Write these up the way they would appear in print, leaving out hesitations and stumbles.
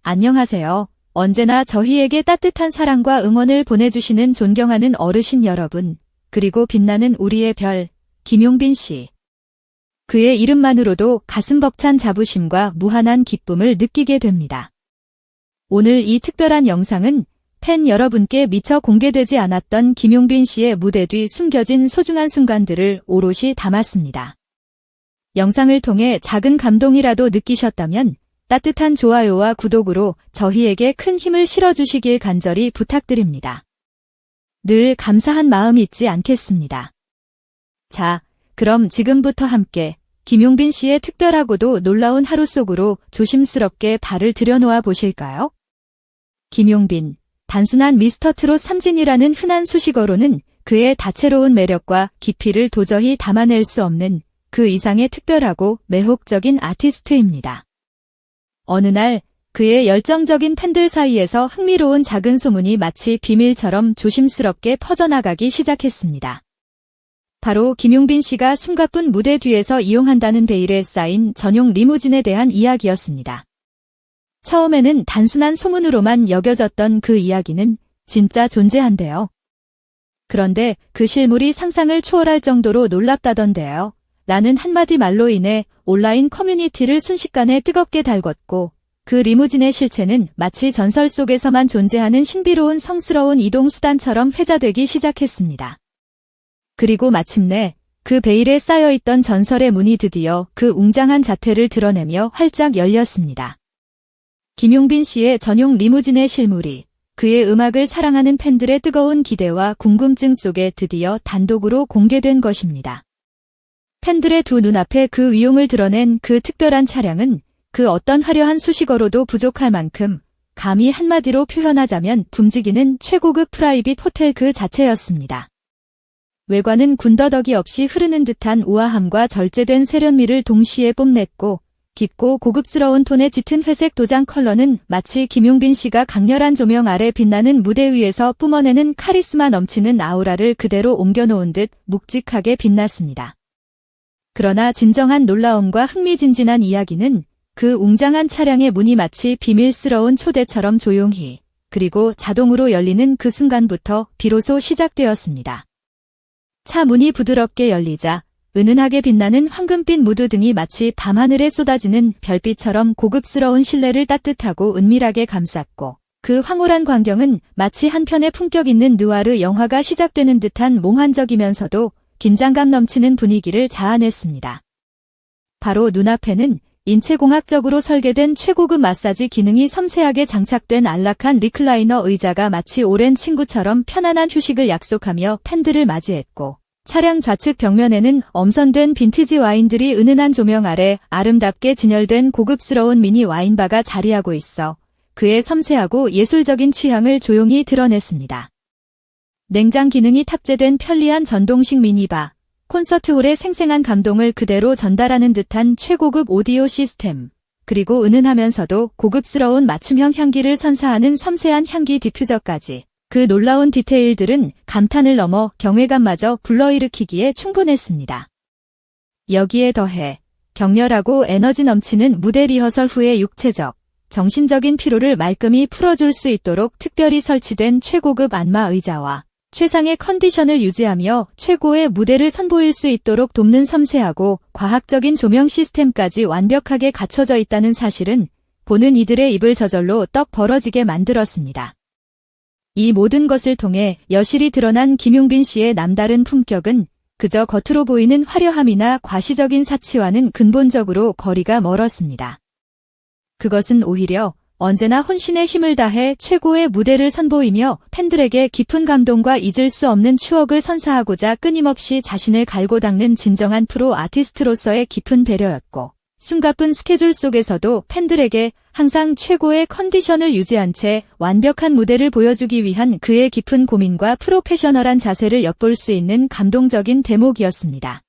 안녕하세요. 언제나 저희에게 따뜻한 사랑과 응원을 보내주시는 존경하는 어르신 여러분, 그리고 빛나는 우리의 별, 김용빈 씨. 그의 이름만으로도 가슴 벅찬 자부심과 무한한 기쁨을 느끼게 됩니다. 오늘 이 특별한 영상은 팬 여러분께 미처 공개되지 않았던 김용빈 씨의 무대 뒤 숨겨진 소중한 순간들을 오롯이 담았습니다. 영상을 통해 작은 감동이라도 느끼셨다면 따뜻한 좋아요와 구독으로 저희에게 큰 힘을 실어주시길 간절히 부탁드립니다. 늘 감사한 마음 잊지 않겠습니다. 자, 그럼 지금부터 함께 김용빈 씨의 특별하고도 놀라운 하루 속으로 조심스럽게 발을 들여놓아 보실까요? 김용빈, 단순한 미스터 트롯 삼진이라는 흔한 수식어로는 그의 다채로운 매력과 깊이를 도저히 담아낼 수 없는 그 이상의 특별하고 매혹적인 아티스트입니다. 어느 날 그의 열정적인 팬들 사이에서 흥미로운 작은 소문이 마치 비밀처럼 조심스럽게 퍼져나가기 시작했습니다. 바로 김용빈 씨가 숨가쁜 무대 뒤에서 이용한다는 베일에 쌓인 전용 리무진에 대한 이야기였습니다. 처음에는 단순한 소문으로만 여겨졌던 그 이야기는 진짜 존재한대요. 그런데 그 실물이 상상을 초월할 정도로 놀랍다던데요. 라는 한마디 말로 인해 온라인 커뮤니티를 순식간에 뜨겁게 달궜고 그 리무진의 실체는 마치 전설 속에서만 존재하는 신비로운 성스러운 이동수단처럼 회자되기 시작했습니다. 그리고 마침내 그 베일에 쌓여있던 전설의 문이 드디어 그 웅장한 자태를 드러내며 활짝 열렸습니다. 김용빈 씨의 전용 리무진의 실물이 그의 음악을 사랑하는 팬들의 뜨거운 기대와 궁금증 속에 드디어 단독으로 공개된 것입니다. 팬들의 두 눈앞에 그 위용을 드러낸 그 특별한 차량은 그 어떤 화려한 수식어로도 부족할 만큼 감히 한마디로 표현하자면 붐직이는 최고급 프라이빗 호텔 그 자체였습니다. 외관은 군더더기 없이 흐르는 듯한 우아함과 절제된 세련미를 동시에 뽐냈고 깊고 고급스러운 톤의 짙은 회색 도장 컬러는 마치 김용빈 씨가 강렬한 조명 아래 빛나는 무대 위에서 뿜어내는 카리스마 넘치는 아우라를 그대로 옮겨놓은 듯 묵직하게 빛났습니다. 그러나 진정한 놀라움과 흥미진진한 이야기는 그 웅장한 차량의 문이 마치 비밀스러운 초대처럼 조용히 그리고 자동으로 열리는 그 순간부터 비로소 시작되었습니다. 차 문이 부드럽게 열리자 은은하게 빛나는 황금빛 무드등이 마치 밤하늘에 쏟아지는 별빛처럼 고급스러운 실내를 따뜻하고 은밀하게 감쌌고 그 황홀한 광경은 마치 한 편의 품격 있는 느와르 영화가 시작되는 듯한 몽환적이면서도 긴장감 넘치는 분위기를 자아냈습니다. 바로 눈앞에는 인체공학적으로 설계된 최고급 마사지 기능이 섬세하게 장착된 안락한 리클라이너 의자가 마치 오랜 친구처럼 편안한 휴식을 약속하며 팬들을 맞이했고 차량 좌측 벽면에는 엄선된 빈티지 와인들이 은은한 조명 아래 아름답게 진열된 고급스러운 미니 와인바가 자리하고 있어 그의 섬세하고 예술적인 취향을 조용히 드러냈습니다. 냉장 기능이 탑재된 편리한 전동식 미니바, 콘서트홀의 생생한 감동을 그대로 전달하는 듯한 최고급 오디오 시스템, 그리고 은은하면서도 고급스러운 맞춤형 향기를 선사하는 섬세한 향기 디퓨저까지 그 놀라운 디테일들은 감탄을 넘어 경외감마저 불러일으키기에 충분했습니다. 여기에 더해 격렬하고 에너지 넘치는 무대 리허설 후의 육체적, 정신적인 피로를 말끔히 풀어줄 수 있도록 특별히 설치된 최고급 안마 의자와 최상의 컨디션을 유지하며 최고의 무대를 선보일 수 있도록 돕는 섬세하고 과학적인 조명 시스템까지 완벽하게 갖춰져 있다는 사실은 보는 이들의 입을 저절로 떡 벌어지게 만들었습니다. 이 모든 것을 통해 여실히 드러난 김용빈 씨의 남다른 품격은 그저 겉으로 보이는 화려함이나 과시적인 사치와는 근본적으로 거리가 멀었습니다. 그것은 오히려 언제나 혼신의 힘을 다해 최고의 무대를 선보이며 팬들에게 깊은 감동과 잊을 수 없는 추억을 선사하고자 끊임없이 자신을 갈고 닦는 진정한 프로 아티스트로서의 깊은 배려였고 숨가쁜 스케줄 속에서도 팬들에게 항상 최고의 컨디션을 유지한 채 완벽한 무대를 보여주기 위한 그의 깊은 고민과 프로페셔널한 자세를 엿볼 수 있는 감동적인 대목이었습니다.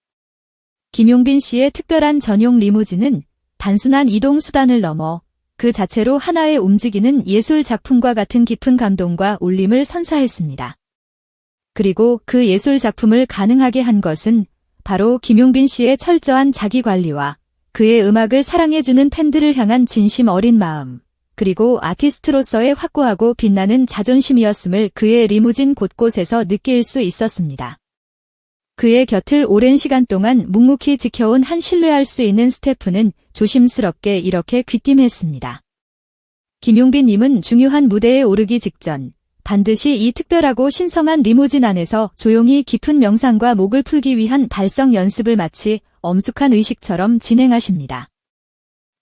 김용빈 씨의 특별한 전용 리무진은 단순한 이동 수단을 넘어 그 자체로 하나의 움직이는 예술 작품과 같은 깊은 감동과 울림을 선사했습니다. 그리고 그 예술 작품을 가능하게 한 것은 바로 김용빈 씨의 철저한 자기관리와 그의 음악을 사랑해주는 팬들을 향한 진심 어린 마음, 그리고 아티스트로서의 확고하고 빛나는 자존심이었음을 그의 리무진 곳곳에서 느낄 수 있었습니다. 그의 곁을 오랜 시간 동안 묵묵히 지켜온 한 신뢰할 수 있는 스태프는 조심스럽게 이렇게 귀띔했습니다. 김용빈 님은 중요한 무대에 오르기 직전 반드시 이 특별하고 신성한 리무진 안에서 조용히 깊은 명상과 목을 풀기 위한 발성 연습을 마치 엄숙한 의식처럼 진행하십니다.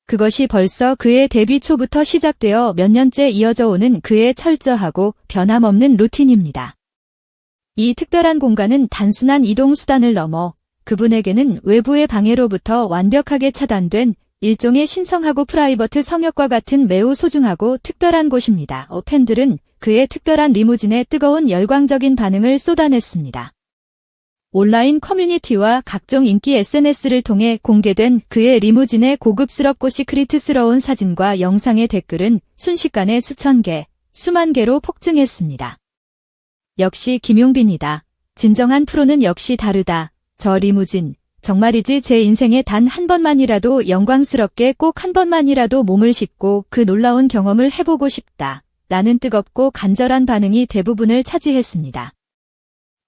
그것이 벌써 그의 데뷔 초부터 시작되어 몇 년째 이어져 오는 그의 철저하고 변함없는 루틴입니다. 이 특별한 공간은 단순한 이동 수단을 넘어 그분에게는 외부의 방해로부터 완벽하게 차단된 일종의 신성하고 프라이버트 성역과 같은 매우 소중하고 특별한 곳입니다. 팬들은 그의 특별한 리무진에 뜨거운 열광적인 반응을 쏟아냈습니다. 온라인 커뮤니티와 각종 인기 SNS를 통해 공개된 그의 리무진의 고급스럽고 시크릿스러운 사진과 영상의 댓글은 순식간에 수천 개, 수만 개로 폭증했습니다. 역시 김용빈이다. 진정한 프로는 역시 다르다. 저 리무진, 정말이지 제 인생에 단 한 번만이라도 영광스럽게 꼭 한 번만이라도 몸을 싣고 그 놀라운 경험을 해보고 싶다. 라는 뜨겁고 간절한 반응이 대부분을 차지했습니다.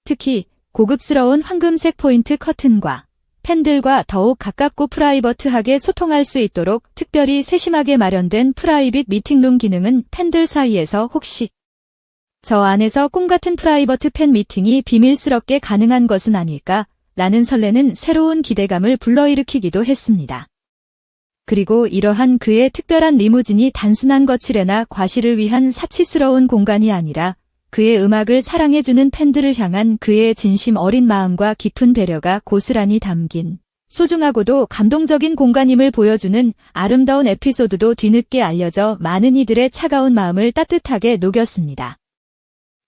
특히 고급스러운 황금색 포인트 커튼과 팬들과 더욱 가깝고 프라이버트하게 소통할 수 있도록 특별히 세심하게 마련된 프라이빗 미팅룸 기능은 팬들 사이에서 혹시 저 안에서 꿈같은 프라이버트 팬 미팅이 비밀스럽게 가능한 것은 아닐까? 라는 설레는 새로운 기대감을 불러일으키기도 했습니다. 그리고 이러한 그의 특별한 리무진이 단순한 거칠애나 과시를 위한 사치스러운 공간이 아니라 그의 음악을 사랑해주는 팬들을 향한 그의 진심 어린 마음과 깊은 배려가 고스란히 담긴 소중하고도 감동적인 공간임을 보여주는 아름다운 에피소드도 뒤늦게 알려져 많은 이들의 차가운 마음을 따뜻하게 녹였습니다.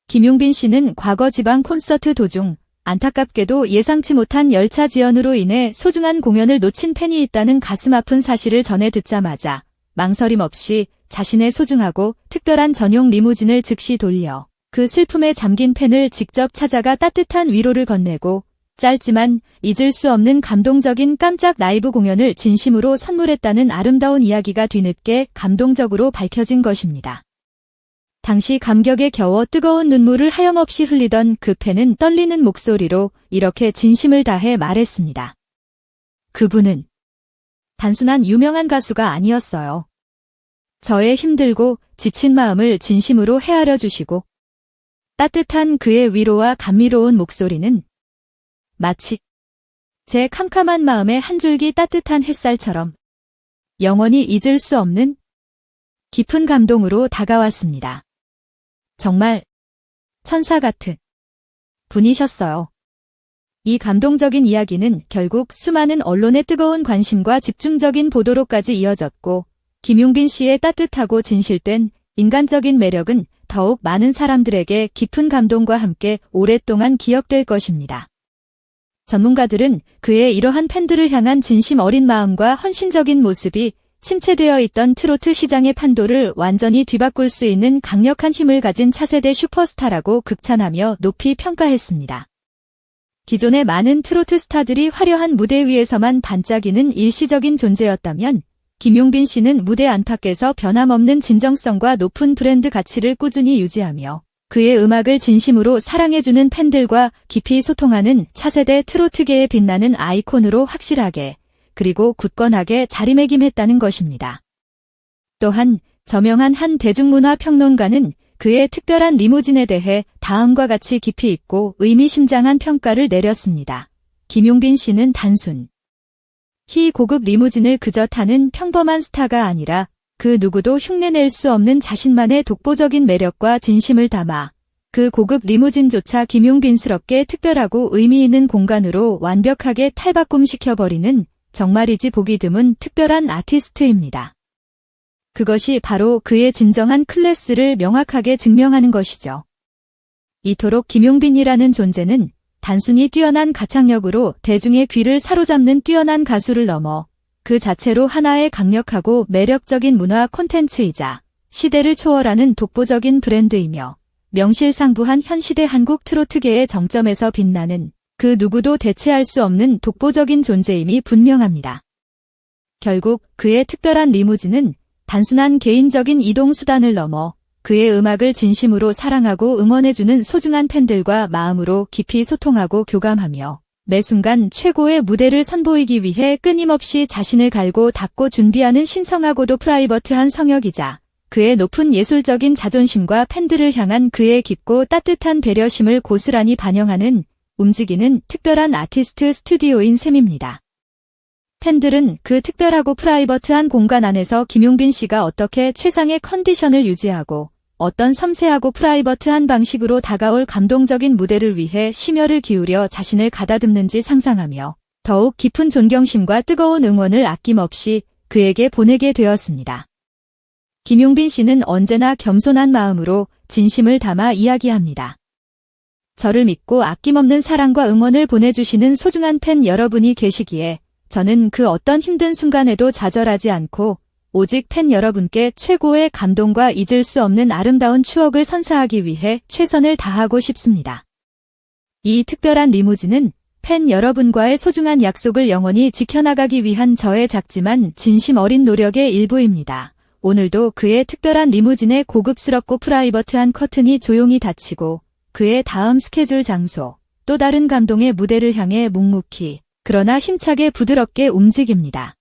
김용빈 씨는 과거 지방 콘서트 도중 안타깝게도 예상치 못한 열차 지연으로 인해 소중한 공연을 놓친 팬이 있다는 가슴 아픈 사실을 전해 듣자마자 망설임 없이 자신의 소중하고 특별한 전용 리무진을 즉시 돌려 그 슬픔에 잠긴 팬을 직접 찾아가 따뜻한 위로를 건네고 짧지만 잊을 수 없는 감동적인 깜짝 라이브 공연을 진심으로 선물했다는 아름다운 이야기가 뒤늦게 감동적으로 밝혀진 것입니다. 당시 감격에 겨워 뜨거운 눈물을 하염없이 흘리던 그 팬은 떨리는 목소리로 이렇게 진심을 다해 말했습니다. 그분은 단순한 유명한 가수가 아니었어요. 저의 힘들고 지친 마음을 진심으로 헤아려 주시고 따뜻한 그의 위로와 감미로운 목소리는 마치 제 캄캄한 마음에 한 줄기 따뜻한 햇살처럼 영원히 잊을 수 없는 깊은 감동으로 다가왔습니다. 정말 천사 같은 분이셨어요. 이 감동적인 이야기는 결국 수많은 언론의 뜨거운 관심과 집중적인 보도로까지 이어졌고 김용빈 씨의 따뜻하고 진실된 인간적인 매력은 더욱 많은 사람들에게 깊은 감동과 함께 오랫동안 기억될 것입니다. 전문가들은 그의 이러한 팬들을 향한 진심 어린 마음과 헌신적인 모습이 침체되어 있던 트로트 시장의 판도를 완전히 뒤바꿀 수 있는 강력한 힘을 가진 차세대 슈퍼스타라고 극찬하며 높이 평가했습니다. 기존의 많은 트로트 스타들이 화려한 무대 위에서만 반짝이는 일시적인 존재였다면 김용빈 씨는 무대 안팎에서 변함없는 진정성과 높은 브랜드 가치를 꾸준히 유지하며 그의 음악을 진심으로 사랑해주는 팬들과 깊이 소통하는 차세대 트로트계에 빛나는 아이콘으로 확실하게 그리고 굳건하게 자리매김했다는 것입니다. 또한 저명한 한 대중문화 평론가는 그의 특별한 리무진에 대해 다음과 같이 깊이 있고 의미심장한 평가를 내렸습니다. 김용빈 씨는 단순 히 고급 리무진을 그저 타는 평범한 스타가 아니라 그 누구도 흉내낼 수 없는 자신만의 독보적인 매력과 진심을 담아 그 고급 리무진조차 김용빈스럽게 특별하고 의미 있는 공간으로 완벽하게 탈바꿈시켜버리는 정말이지 보기 드문 특별한 아티스트입니다. 그것이 바로 그의 진정한 클래스를 명확하게 증명하는 것이죠. 이토록 김용빈이라는 존재는 단순히 뛰어난 가창력으로 대중의 귀를 사로잡는 뛰어난 가수를 넘어 그 자체로 하나의 강력하고 매력적인 문화 콘텐츠이자 시대를 초월하는 독보적인 브랜드이며 명실상부한 현시대 한국 트로트계의 정점에서 빛나는 그 누구도 대체할 수 없는 독보적인 존재임이 분명합니다. 결국 그의 특별한 리무진은 단순한 개인적인 이동수단을 넘어 그의 음악을 진심으로 사랑하고 응원해주는 소중한 팬들과 마음으로 깊이 소통하고 교감하며 매 순간 최고의 무대를 선보이기 위해 끊임없이 자신을 갈고 닦고 준비하는 신성하고도 프라이버트한 성역이자 그의 높은 예술적인 자존심과 팬들을 향한 그의 깊고 따뜻한 배려심을 고스란히 반영하는 움직이는 특별한 아티스트 스튜디오인 셈입니다. 팬들은 그 특별하고 프라이버트한 공간 안에서 김용빈 씨가 어떻게 최상의 컨디션을 유지하고 어떤 섬세하고 프라이버트한 방식으로 다가올 감동적인 무대를 위해 심혈을 기울여 자신을 가다듬는지 상상하며 더욱 깊은 존경심과 뜨거운 응원을 아낌없이 그에게 보내게 되었습니다. 김용빈 씨는 언제나 겸손한 마음으로 진심을 담아 이야기합니다. 저를 믿고 아낌없는 사랑과 응원을 보내주시는 소중한 팬 여러분이 계시기에 저는 그 어떤 힘든 순간에도 좌절하지 않고 오직 팬 여러분께 최고의 감동과 잊을 수 없는 아름다운 추억을 선사하기 위해 최선을 다하고 싶습니다. 이 특별한 리무진은 팬 여러분과의 소중한 약속을 영원히 지켜나가기 위한 저의 작지만 진심 어린 노력의 일부입니다. 오늘도 그의 특별한 리무진의 고급스럽고 프라이버트한 커튼이 조용히 닫히고 그의 다음 스케줄 장소, 또 다른 감동의 무대를 향해 묵묵히 그러나 힘차게 부드럽게 움직입니다.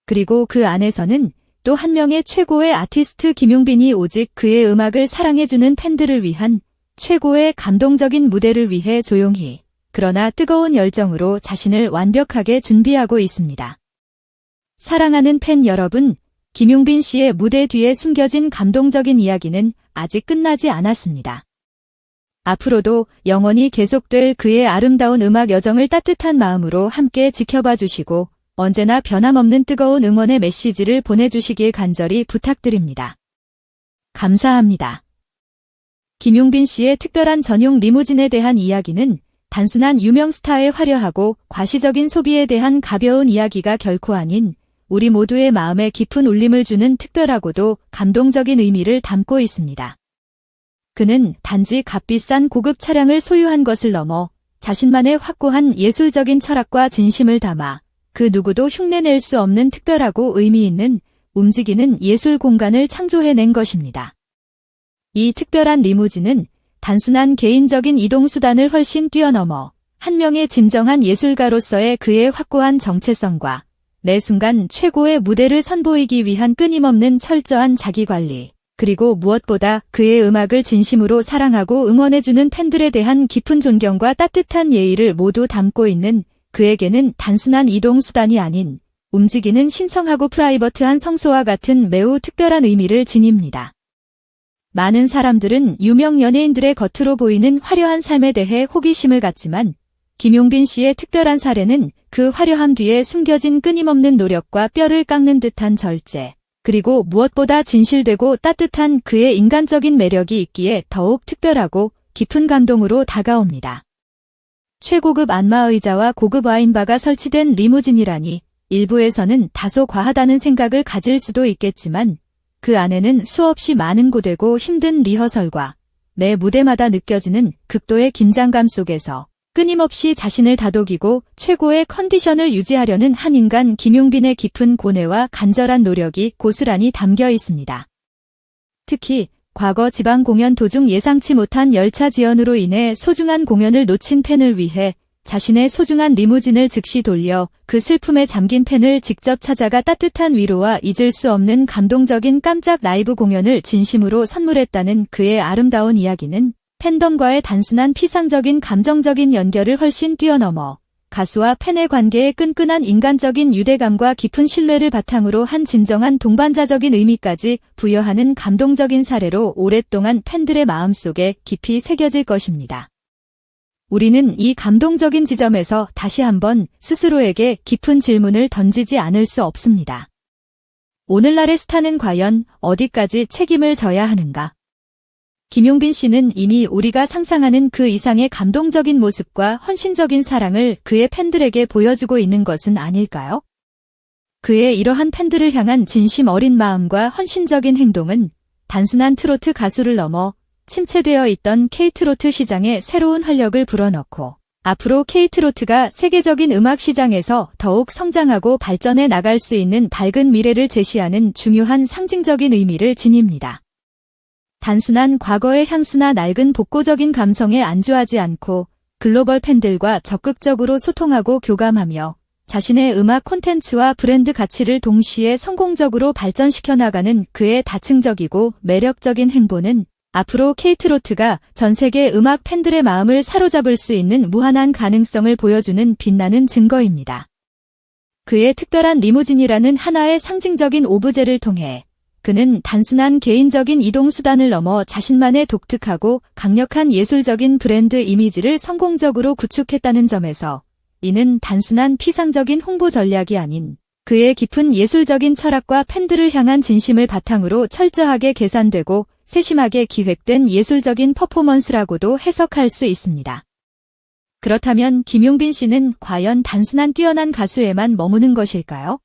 그리고 그 안에서는 또 한 명의 최고의 아티스트 김용빈이 오직 그의 음악을 사랑해주는 팬들을 위한 최고의 감동적인 무대를 위해 조용히 그러나 뜨거운 열정으로 자신을 완벽하게 준비하고 있습니다. 사랑하는 팬 여러분, 김용빈 씨의 무대 뒤에 숨겨진 감동적인 이야기는 아직 끝나지 않았습니다. 앞으로도 영원히 계속될 그의 아름다운 음악 여정을 따뜻한 마음으로 함께 지켜봐 주시고 언제나 변함없는 뜨거운 응원의 메시지를 보내주시길 간절히 부탁드립니다. 감사합니다. 김용빈 씨의 특별한 전용 리무진에 대한 이야기는 단순한 유명 스타의 화려하고 과시적인 소비에 대한 가벼운 이야기가 결코 아닌 우리 모두의 마음에 깊은 울림을 주는 특별하고도 감동적인 의미를 담고 있습니다. 그는 단지 값비싼 고급 차량을 소유한 것을 넘어 자신만의 확고한 예술적인 철학과 진심을 담아 그 누구도 흉내낼 수 없는 특별하고 의미 있는 움직이는 예술 공간을 창조해낸 것입니다. 이 특별한 리무진은 단순한 개인적인 이동수단을 훨씬 뛰어넘어 한 명의 진정한 예술가로서의 그의 확고한 정체성과 매 순간 최고의 무대를 선보이기 위한 끊임없는 철저한 자기관리, 그리고 무엇보다 그의 음악을 진심으로 사랑하고 응원해주는 팬들에 대한 깊은 존경과 따뜻한 예의를 모두 담고 있는 그에게는 단순한 이동수단이 아닌 움직이는 신성하고 프라이버트한 성소와 같은 매우 특별한 의미를 지닙니다. 많은 사람들은 유명 연예인들의 겉으로 보이는 화려한 삶에 대해 호기심을 갖지만 김용빈 씨의 특별한 사례는 그 화려함 뒤에 숨겨진 끊임없는 노력과 뼈를 깎는 듯한 절제, 그리고 무엇보다 진실되고 따뜻한 그의 인간적인 매력이 있기에 더욱 특별하고 깊은 감동으로 다가옵니다. 최고급 안마의자와 고급 와인바가 설치된 리무진이라니 일부에서는 다소 과하다는 생각을 가질 수도 있겠지만 그 안에는 수없이 많은 고되고 힘든 리허설과 매 무대마다 느껴지는 극도의 긴장감 속에서 끊임없이 자신을 다독이고 최고의 컨디션을 유지하려는 한 인간 김용빈의 깊은 고뇌와 간절한 노력이 고스란히 담겨 있습니다. 특히 과거 지방 공연 도중 예상치 못한 열차 지연으로 인해 소중한 공연을 놓친 팬을 위해 자신의 소중한 리무진을 즉시 돌려 그 슬픔에 잠긴 팬을 직접 찾아가 따뜻한 위로와 잊을 수 없는 감동적인 깜짝 라이브 공연을 진심으로 선물했다는 그의 아름다운 이야기는 팬덤과의 단순한 피상적인 감정적인 연결을 훨씬 뛰어넘어 가수와 팬의 관계의 끈끈한 인간적인 유대감과 깊은 신뢰를 바탕으로 한 진정한 동반자적인 의미까지 부여하는 감동적인 사례로 오랫동안 팬들의 마음속에 깊이 새겨질 것입니다. 우리는 이 감동적인 지점에서 다시 한번 스스로에게 깊은 질문을 던지지 않을 수 없습니다. 오늘날의 스타는 과연 어디까지 책임을 져야 하는가? 김용빈 씨는 이미 우리가 상상하는 그 이상의 감동적인 모습과 헌신적인 사랑을 그의 팬들에게 보여주고 있는 것은 아닐까요? 그의 이러한 팬들을 향한 진심 어린 마음과 헌신적인 행동은 단순한 트로트 가수를 넘어 침체되어 있던 K-트로트 시장에 새로운 활력을 불어넣고 앞으로 K-트로트가 세계적인 음악 시장에서 더욱 성장하고 발전해 나갈 수 있는 밝은 미래를 제시하는 중요한 상징적인 의미를 지닙니다. 단순한 과거의 향수나 낡은 복고적인 감성에 안주하지 않고 글로벌 팬들과 적극적으로 소통하고 교감하며 자신의 음악 콘텐츠와 브랜드 가치를 동시에 성공적으로 발전시켜 나가는 그의 다층적이고 매력적인 행보는 앞으로 K-트로트가 전 세계 음악 팬들의 마음을 사로잡을 수 있는 무한한 가능성을 보여주는 빛나는 증거입니다. 그의 특별한 리무진이라는 하나의 상징적인 오브제를 통해 그는 단순한 개인적인 이동수단을 넘어 자신만의 독특하고 강력한 예술적인 브랜드 이미지를 성공적으로 구축했다는 점에서 이는 단순한 피상적인 홍보 전략이 아닌 그의 깊은 예술적인 철학과 팬들을 향한 진심을 바탕으로 철저하게 계산되고 세심하게 기획된 예술적인 퍼포먼스라고도 해석할 수 있습니다. 그렇다면 김용빈 씨는 과연 단순한 뛰어난 가수에만 머무는 것일까요?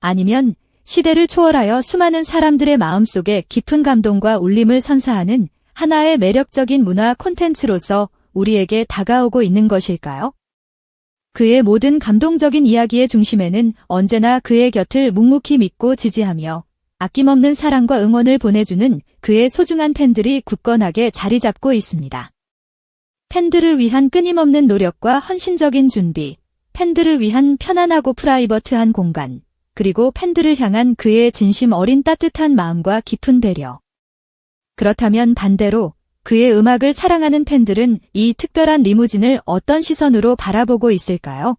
아니면 시대를 초월하여 수많은 사람들의 마음속에 깊은 감동과 울림을 선사하는 하나의 매력적인 문화 콘텐츠로서 우리에게 다가오고 있는 것일까요? 그의 모든 감동적인 이야기의 중심에는 언제나 그의 곁을 묵묵히 믿고 지지하며 아낌없는 사랑과 응원을 보내주는 그의 소중한 팬들이 굳건하게 자리 잡고 있습니다. 팬들을 위한 끊임없는 노력과 헌신적인 준비, 팬들을 위한 편안하고 프라이버트한 공간, 그리고 팬들을 향한 그의 진심 어린 따뜻한 마음과 깊은 배려. 그렇다면 반대로 그의 음악을 사랑하는 팬들은 이 특별한 리무진을 어떤 시선으로 바라보고 있을까요?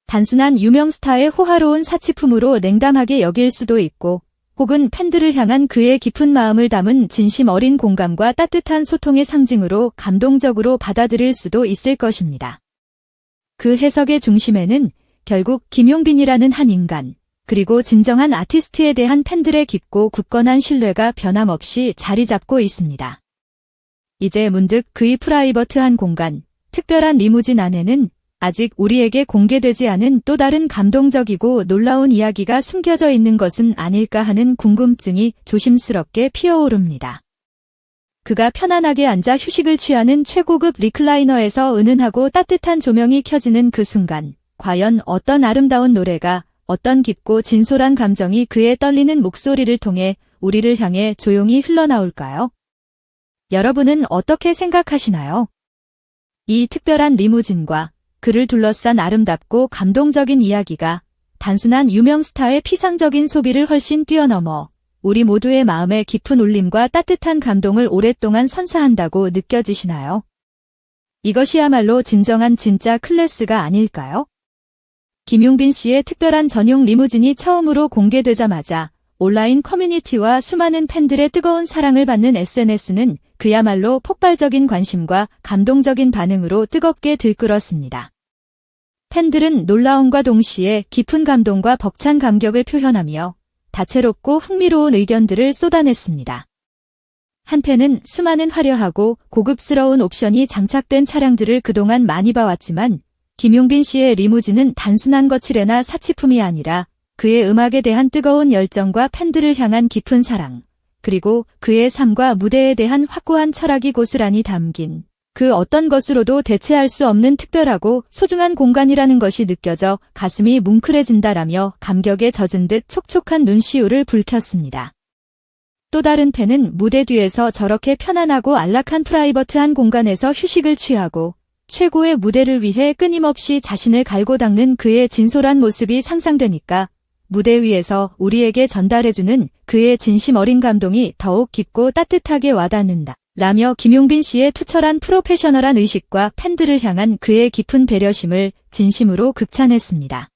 단순한 유명 스타의 호화로운 사치품으로 냉담하게 여길 수도 있고, 혹은 팬들을 향한 그의 깊은 마음을 담은 진심 어린 공감과 따뜻한 소통의 상징으로 감동적으로 받아들일 수도 있을 것입니다. 그 해석의 중심에는 결국 김용빈이라는 한 인간, 그리고 진정한 아티스트에 대한 팬들의 깊고 굳건한 신뢰가 변함없이 자리 잡고 있습니다. 이제 문득 그의 프라이버트한 공간, 특별한 리무진 안에는 아직 우리에게 공개되지 않은 또 다른 감동적이고 놀라운 이야기가 숨겨져 있는 것은 아닐까 하는 궁금증이 조심스럽게 피어오릅니다. 그가 편안하게 앉아 휴식을 취하는 최고급 리클라이너에서 은은하고 따뜻한 조명이 켜지는 그 순간, 과연 어떤 아름다운 노래가, 어떤 깊고 진솔한 감정이 그의 떨리는 목소리를 통해 우리를 향해 조용히 흘러나올까요? 여러분은 어떻게 생각하시나요? 이 특별한 리무진과 그를 둘러싼 아름답고 감동적인 이야기가 단순한 유명 스타의 피상적인 소비를 훨씬 뛰어넘어 우리 모두의 마음에 깊은 울림과 따뜻한 감동을 오랫동안 선사한다고 느껴지시나요? 이것이야말로 진정한 진짜 클래스가 아닐까요? 김용빈 씨의 특별한 전용 리무진이 처음으로 공개되자마자 온라인 커뮤니티와 수많은 팬들의 뜨거운 사랑을 받는 SNS는 그야말로 폭발적인 관심과 감동적인 반응으로 뜨겁게 들끓었습니다. 팬들은 놀라움과 동시에 깊은 감동과 벅찬 감격을 표현하며 다채롭고 흥미로운 의견들을 쏟아냈습니다. 한 팬은 수많은 화려하고 고급스러운 옵션이 장착된 차량들을 그동안 많이 봐왔지만 김용빈 씨의 리무진은 단순한 거칠애나 사치품이 아니라 그의 음악에 대한 뜨거운 열정과 팬들을 향한 깊은 사랑, 그리고 그의 삶과 무대에 대한 확고한 철학이 고스란히 담긴 그 어떤 것으로도 대체할 수 없는 특별하고 소중한 공간이라는 것이 느껴져 가슴이 뭉클해진다라며 감격에 젖은 듯 촉촉한 눈시울을 붉혔습니다. 또 다른 팬은 무대 뒤에서 저렇게 편안하고 안락한 프라이버트한 공간에서 휴식을 취하고 최고의 무대를 위해 끊임없이 자신을 갈고 닦는 그의 진솔한 모습이 상상되니까 무대 위에서 우리에게 전달해주는 그의 진심 어린 감동이 더욱 깊고 따뜻하게 와닿는다. 라며 김용빈 씨의 투철한 프로페셔널한 의식과 팬들을 향한 그의 깊은 배려심을 진심으로 극찬했습니다.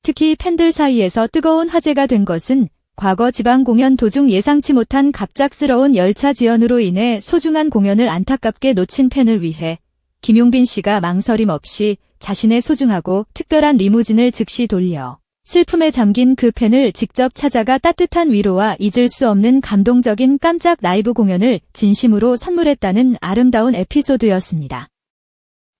특히 팬들 사이에서 뜨거운 화제가 된 것은 과거 지방 공연 도중 예상치 못한 갑작스러운 열차 지연으로 인해 소중한 공연을 안타깝게 놓친 팬을 위해 김용빈 씨가 망설임 없이 자신의 소중하고 특별한 리무진을 즉시 돌려 슬픔에 잠긴 그 팬을 직접 찾아가 따뜻한 위로와 잊을 수 없는 감동적인 깜짝 라이브 공연을 진심으로 선물했다는 아름다운 에피소드였습니다.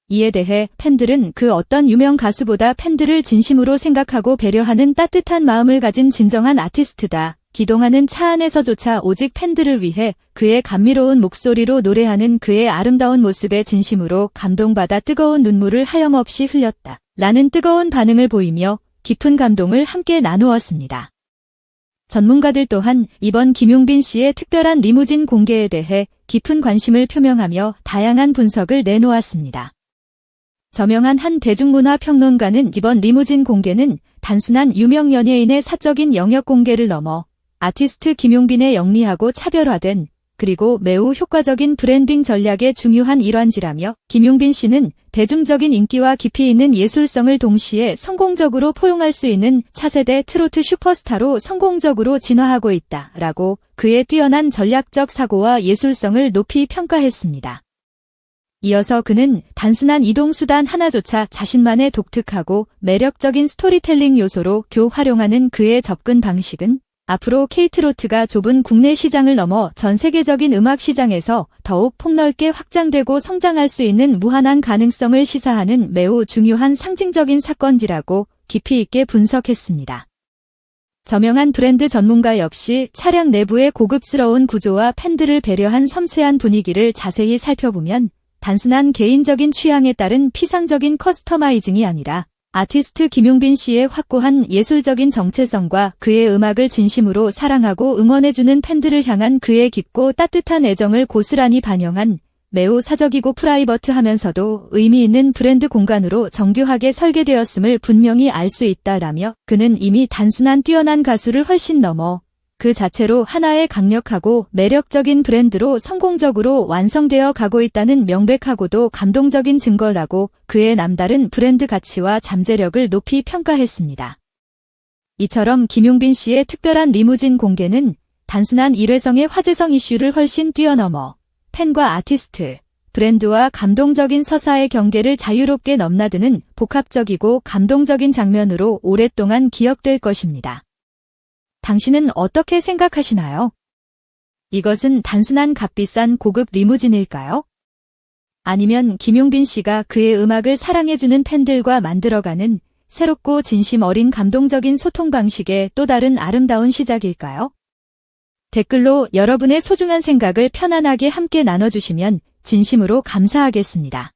이에 대해 팬들은 그 어떤 유명 가수보다 팬들을 진심으로 생각하고 배려하는 따뜻한 마음을 가진 진정한 아티스트다 기동하는 차 안에서조차 오직 팬들을 위해 그의 감미로운 목소리로 노래하는 그의 아름다운 모습에 진심으로 감동받아 뜨거운 눈물을 하염없이 흘렸다. 라는 뜨거운 반응을 보이며 깊은 감동을 함께 나누었습니다. 전문가들 또한 이번 김용빈 씨의 특별한 리무진 공개에 대해 깊은 관심을 표명하며 다양한 분석을 내놓았습니다. 저명한 한 대중문화 평론가는 이번 리무진 공개는 단순한 유명 연예인의 사적인 영역 공개를 넘어 아티스트 김용빈의 영리하고 차별화된 그리고 매우 효과적인 브랜딩 전략의 중요한 일환이라며 김용빈 씨는 대중적인 인기와 깊이 있는 예술성을 동시에 성공적으로 포용할 수 있는 차세대 트로트 슈퍼스타로 성공적으로 진화하고 있다라고 그의 뛰어난 전략적 사고와 예술성을 높이 평가했습니다. 이어서 그는 단순한 이동수단 하나조차 자신만의 독특하고 매력적인 스토리텔링 요소로 활용하는 그의 접근 방식은 앞으로 K-트로트가 좁은 국내 시장을 넘어 전 세계적인 음악 시장에서 더욱 폭넓게 확장되고 성장할 수 있는 무한한 가능성을 시사하는 매우 중요한 상징적인 사건이라고 깊이 있게 분석했습니다. 저명한 브랜드 전문가 역시 차량 내부의 고급스러운 구조와 팬들을 배려한 섬세한 분위기를 자세히 살펴보면 단순한 개인적인 취향에 따른 피상적인 커스터마이징이 아니라 아티스트 김용빈 씨의 확고한 예술적인 정체성과 그의 음악을 진심으로 사랑하고 응원해주는 팬들을 향한 그의 깊고 따뜻한 애정을 고스란히 반영한 매우 사적이고 프라이버트하면서도 의미 있는 브랜드 공간으로 정교하게 설계되었음을 분명히 알 수 있다라며 그는 이미 단순한 뛰어난 가수를 훨씬 넘어 그 자체로 하나의 강력하고 매력적인 브랜드로 성공적으로 완성되어 가고 있다는 명백하고도 감동적인 증거라고 그의 남다른 브랜드 가치와 잠재력을 높이 평가했습니다. 이처럼 김용빈 씨의 특별한 리무진 공개는 단순한 일회성의 화제성 이슈를 훨씬 뛰어넘어 팬과 아티스트, 브랜드와 감동적인 서사의 경계를 자유롭게 넘나드는 복합적이고 감동적인 장면으로 오랫동안 기억될 것입니다. 당신은 어떻게 생각하시나요? 이것은 단순한 값비싼 고급 리무진일까요? 아니면 김용빈 씨가 그의 음악을 사랑해주는 팬들과 만들어가는 새롭고 진심 어린 감동적인 소통 방식의 또 다른 아름다운 시작일까요? 댓글로 여러분의 소중한 생각을 편안하게 함께 나눠주시면 진심으로 감사하겠습니다.